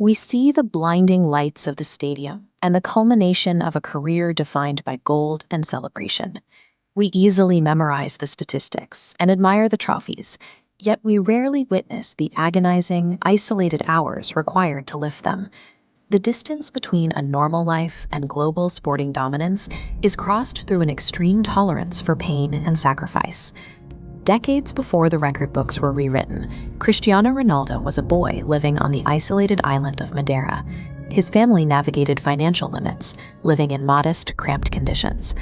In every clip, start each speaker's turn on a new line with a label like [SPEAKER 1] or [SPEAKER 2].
[SPEAKER 1] We see the blinding lights of the stadium and the culmination of a career defined by gold and celebration. We easily memorize the statistics and admire the trophies, yet we rarely witness the agonizing, isolated hours required to lift them. The distance between a normal life and global sporting dominance is crossed through an extreme tolerance for pain and sacrifice. Decades before the record books were rewritten, Cristiano Ronaldo was a boy living on the isolated island of Madeira. His family navigated financial limits, living in modest, cramped conditions.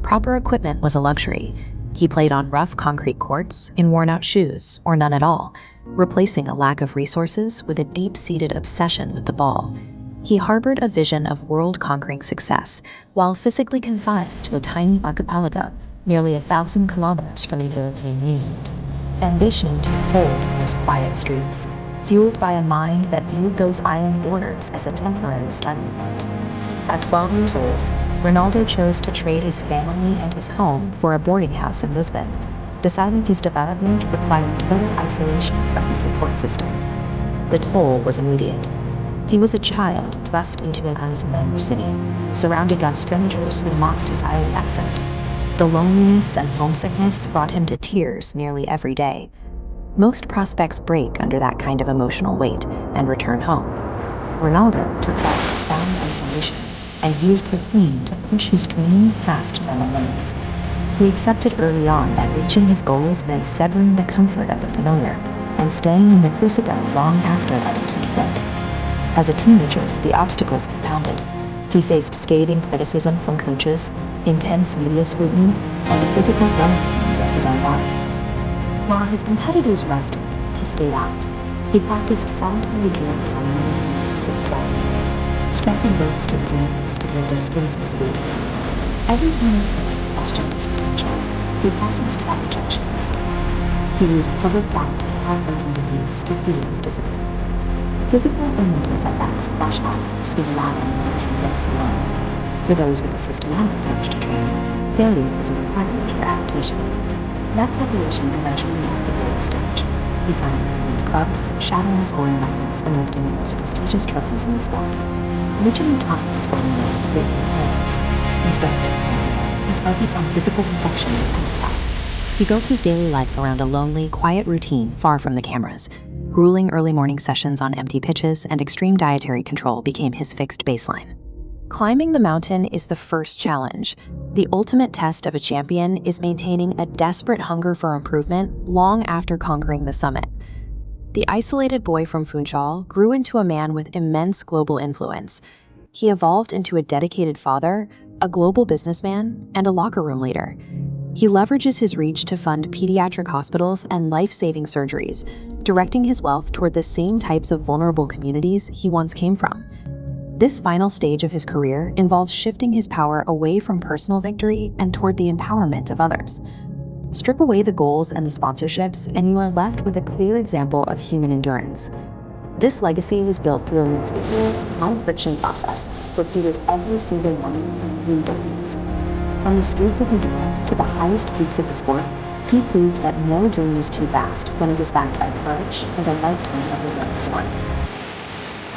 [SPEAKER 1] Proper equipment was a luxury. He played on rough concrete courts, in worn-out shoes, or none at all, replacing a lack of resources with a deep-seated obsession with the ball. He harbored a vision of world-conquering success, while physically confined to a tiny archipelago nearly 1,000 kilometers from the European Union. Ambition took hold in those quiet streets, fueled by a mind that viewed those island borders as a temporary starting point. At 12 years old, Ronaldo chose to trade his family and his home for a boarding house in Lisbon, deciding his development required total isolation from his support system. The toll was immediate. He was a child thrust into an unfamiliar city, surrounded by strangers who mocked his island accent. The loneliness and homesickness brought him to tears nearly every day. Most prospects break under that kind of emotional weight and return home. Ronaldo took that profound isolation and used the pain to push his dream past normal limits. He accepted early on that reaching his goals meant severing the comfort of the familiar and staying in the crucible long after others had quit. As a teenager, the obstacles compounded. He faced scathing criticism from coaches, intense media scrutiny, and the physical growing pains of his own body. While his competitors rested, he stayed out. He practiced solitary drills on many days of travel, striking roads to exams to build a skills of speed. Every time he questioned his potential, he processed that rejection instead. He used public doubt and heartbreaking defeats to fuel his discipline. Physical and mental setbacks wash out those who rely on military books alone. For those with a systematic approach to training, failure was a requirement for adaptation. That preparation eventually led the world stage. He signed with clubs, shadows, or environments, and lifting the most prestigious trophies in the sport. Reaching the top of the sporting world greatly inheritance. Instead, his focus on physical perfection and his pride. He built his daily life around a lonely, quiet routine far from the cameras. Grueling early morning sessions on empty pitches and extreme dietary control became his fixed baseline. Climbing the mountain is the first challenge. The ultimate test of a champion is maintaining a desperate hunger for improvement long after conquering the summit. The isolated boy from Funchal grew into a man with immense global influence. He evolved into a dedicated father, a global businessman, and a locker room leader. He leverages his reach to fund pediatric hospitals and life-saving surgeries, directing his wealth toward the same types of vulnerable communities he once came from. This final stage of his career involves shifting his power away from personal victory and toward the empowerment of others. Strip away the goals and the sponsorships, and you are left with a clear example of human endurance. This legacy was built through a meticulous, non-friction process, repeated every single morning for 3 decades. From the streets of Madeira to the highest peaks of the sport, he proved that no dream is too vast when it is backed by courage and a lifetime of relentless work.